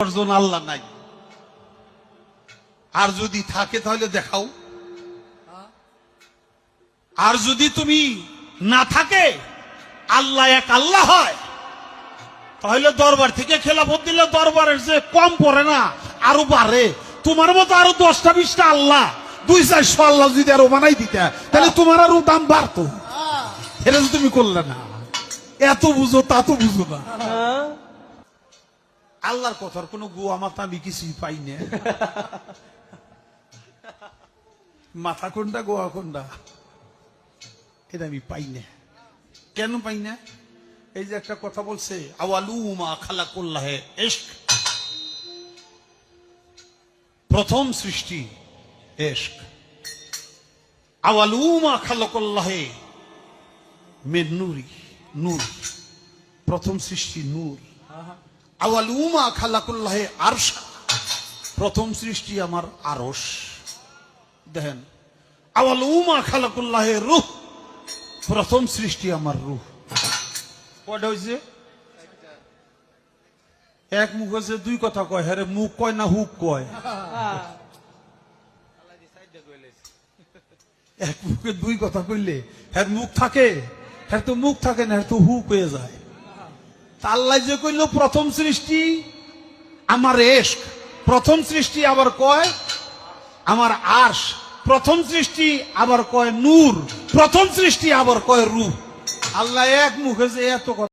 অর্জন আল্লাহ নাই, আর যদি থাকে তাহলে দেখাও। আর যদি তুমি না থাকে আল্লাহ এক আল্লাহ হয়, তাহলে দরবার থেকে খেলাফত দিলে দরবারের যে কম পড়ে না আরো বাড়ে। তোমার মতো আরো 10টা 20টা আল্লাহ 200-400 আল্লাহ যদি আরো বানাই দিতে তাহলে তোমার আরো দাম বাড়তো। এটা যদি তুমি করলে না, এত বুঝো তা তো বুঝো না। আল্লাহর কথার কোন গোয়া মাথা আমি কিছুই পাই না। মাথা কোনটা গোয়া কোনটা এটা আমি পাই না। কেন পাই না? এই যে একটা কথা বলছে, আওয়ালু মা খালাকুল্লাহে ইশক, প্রথম সৃষ্টি ইশক। আওয়ালু মা খালাকুল্লাহে মিন নূরি, নূর, প্রথম সৃষ্টি নূর। আওয়ালু মা খালাকুল্লাহে আরশ, প্রথম সৃষ্টি আমার আরশ। দেখেন, আওয়ালু মা খালাকুল্লাহে রূহ, প্রথম সৃষ্টি আমার রূহ। কয়টা হয়েছে? এক মুখ হচ্ছে দুই কথা কয়, হ্যাঁ মুখ কয় না হুক কয়? এক মুখে দুই কথা কইলে হ্যাঁ মুখ থাকে, হ্যাঁ তো মুখ থাকে না, হ্যাঁ তো হুক হয়ে যায়। আল্লাহ যে কইল প্রথম সৃষ্টি আমার ইশক, প্রথম সৃষ্টি আবার কয় আমার আরশ, প্রথম সৃষ্টি আবার কয় নূর, প্রথম সৃষ্টি আবার কয় রূহ। আল্লাহ এক মুখে যে এত কথা